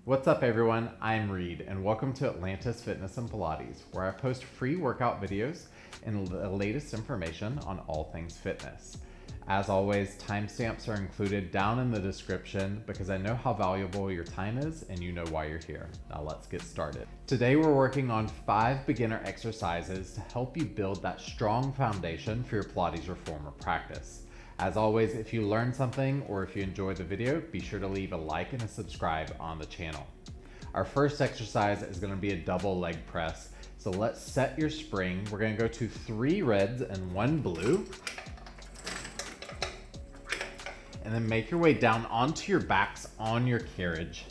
What's up everyone, I'm Reed and welcome to Atlantis Fitness and Pilates, where I post free workout videos and the latest information on all things fitness. As always, timestamps are included down in the description because I know how valuable your time is and you know why you're here. Now let's get started. Today we're working on 5 beginner exercises to help you build that strong foundation for your Pilates reformer practice. As always, if you learned something or if you enjoyed the video, be sure to leave a like and a subscribe on the channel. Our first exercise is going to be a double leg press. So let's set your spring. We're going to go to 3 reds and 1 blue. And then make your way down onto your backs on your carriage.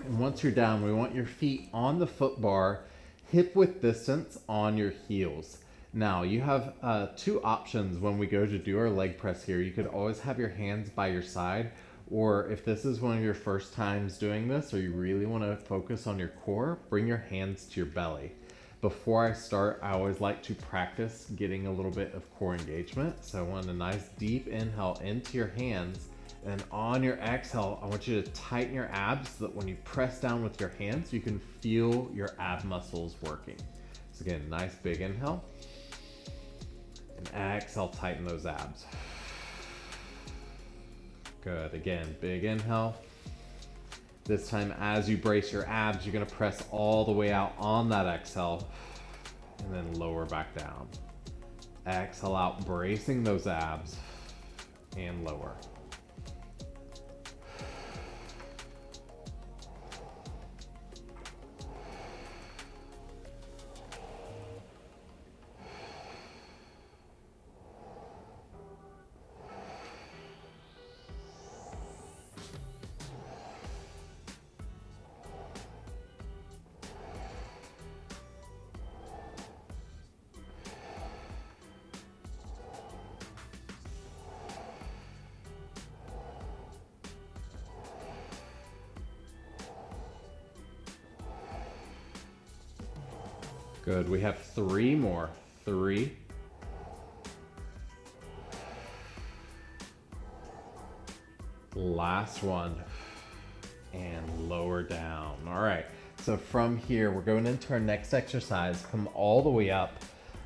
And once you're down, we want your feet on the foot bar, hip width distance on your heels. Now you have 2 options when we go to do our leg press here. You could always have your hands by your side, or if this is one of your first times doing this or you really want to focus on your core, bring your hands to your belly. Before I start, I always like to practice getting a little bit of core engagement. So I want a nice deep inhale into your hands, and on your exhale, I want you to tighten your abs so that when you press down with your hands, you can feel your ab muscles working. So again, nice big inhale. And exhale, tighten those abs. Good, again, big inhale. This time as you brace your abs, you're gonna press all the way out on that exhale and then lower back down. Exhale out, bracing those abs and lower. Good, we have 3 more. 3. Last one. And lower down. All right, so from here, we're going into our next exercise. Come all the way up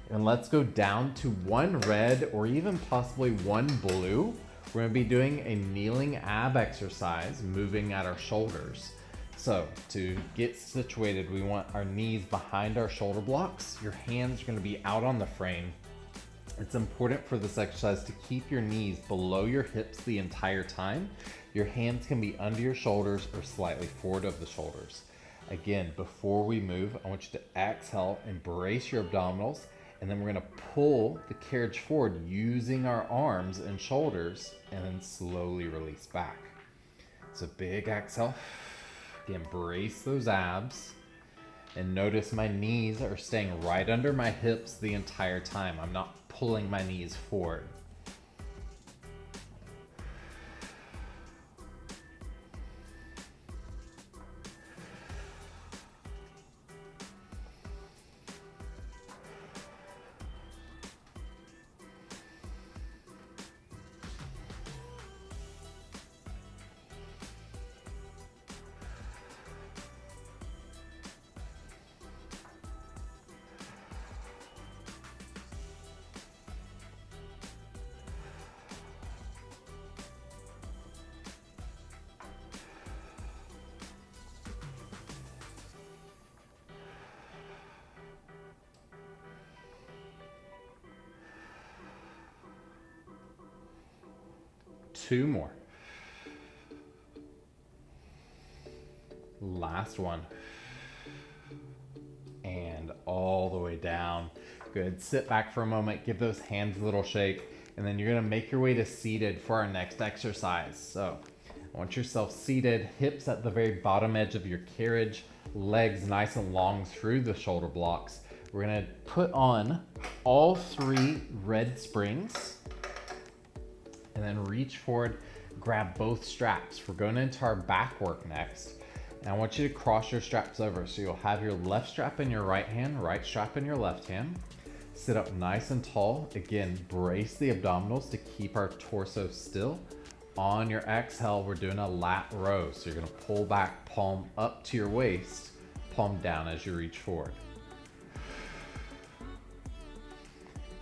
and let's go down to 1 red or even possibly 1 blue. We're gonna be doing a kneeling ab exercise, moving at our shoulders. So to get situated, we want our knees behind our shoulder blocks. Your hands are gonna be out on the frame. It's important for this exercise to keep your knees below your hips the entire time. Your hands can be under your shoulders or slightly forward of the shoulders. Again, before we move, I want you to exhale and brace your abdominals, and then we're gonna pull the carriage forward using our arms and shoulders, and then slowly release back. So big exhale. Again, brace those abs, and notice my knees are staying right under my hips the entire time. I'm not pulling my knees forward. Two more. Last one. And all the way down. Good. Sit back for a moment, give those hands a little shake, and then you're gonna make your way to seated for our next exercise. So I want yourself seated, hips at the very bottom edge of your carriage, legs nice and long through the shoulder blocks. We're gonna put on all 3 red springs, and then reach forward, grab both straps. We're going into our back work next. And I want you to cross your straps over. So you'll have your left strap in your right hand, right strap in your left hand. Sit up nice and tall. Again, brace the abdominals to keep our torso still. On your exhale, we're doing a lat row. So you're gonna pull back, palm up to your waist, palm down as you reach forward.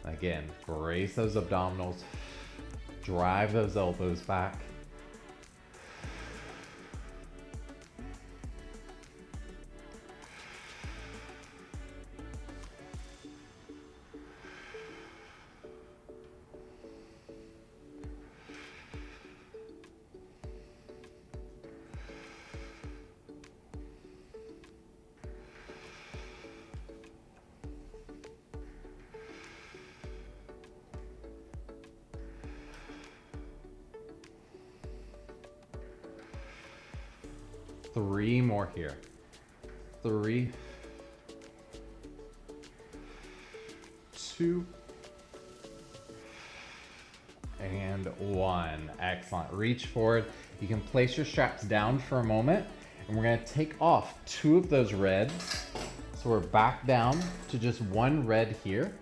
Again, brace those abdominals, drive those elbows back. Three more here. 3, 2, and 1. Excellent. Reach forward. You can place your straps down for a moment, and we're gonna take off 2 of those reds. So we're back down to just 1 red here.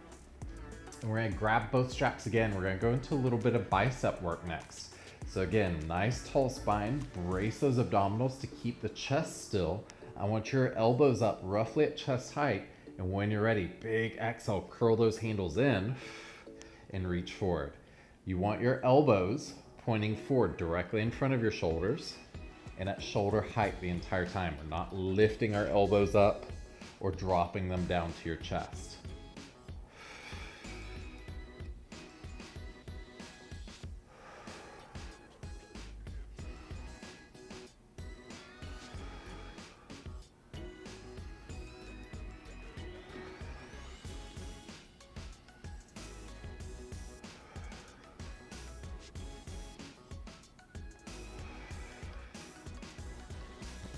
And we're gonna grab both straps again. We're gonna go into a little bit of bicep work next. So again, nice tall spine, brace those abdominals to keep the chest still. I want your elbows up roughly at chest height. And when you're ready, big exhale, curl those handles in and reach forward. You want your elbows pointing forward directly in front of your shoulders and at shoulder height the entire time. We're not lifting our elbows up or dropping them down to your chest.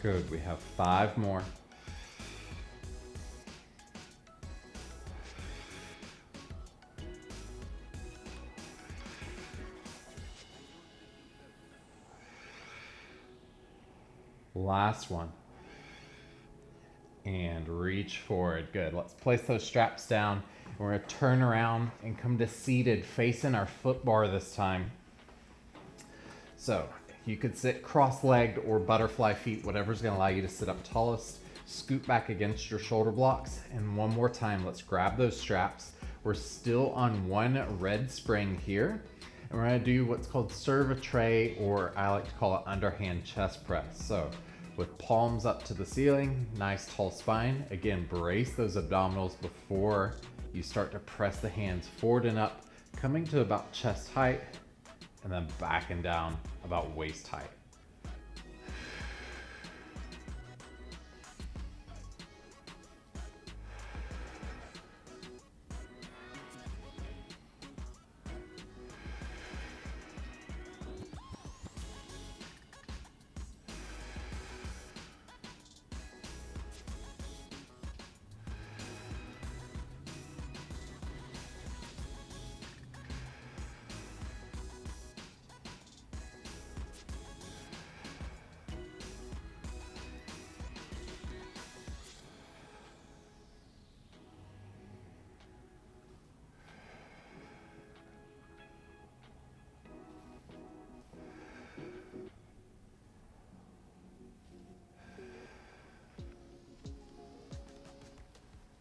Good, we have 5 more. Last one. And reach forward. Good. Let's place those straps down. We're going to turn around and come to seated, facing our foot bar this time. So you could sit cross-legged or butterfly feet, whatever's going to allow you to sit up tallest. Scoot back against your shoulder blocks. And one more time, let's grab those straps. We're still on 1 red spring here. And we're going to do what's called serve a tray, or I like to call it underhand chest press. So with palms up to the ceiling, nice tall spine. Again, brace those abdominals before you start to press the hands forward and up, coming to about chest height, and then back and down about waist height.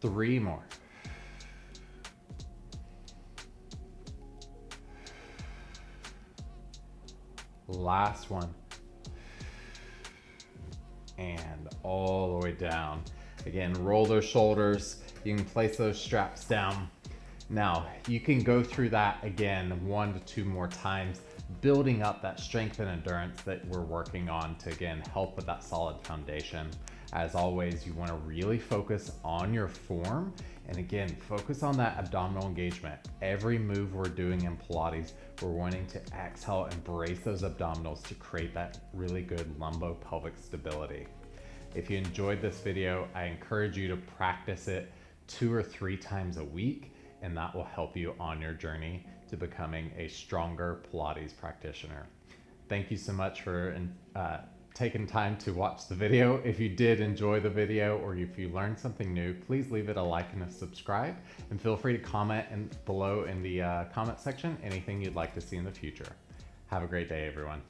Three more. Last one. And all the way down. Again, roll those shoulders. You can place those straps down. Now, you can go through that again 1 to 2 more times, building up that strength and endurance that we're working on to, again, help with that solid foundation. As always, you want to really focus on your form, and again, focus on that abdominal engagement. Every move we're doing in Pilates, we're wanting to exhale and brace those abdominals to create that really good lumbo-pelvic stability. If you enjoyed this video, I encourage you to practice it 2 or 3 times a week, and that will help you on your journey to becoming a stronger Pilates practitioner. Thank you so much for taking time to watch the video. If you did enjoy the video, or if you learned something new, please leave it a like and a subscribe, and feel free to comment below in the comment section anything you'd like to see in the future. Have a great day, everyone.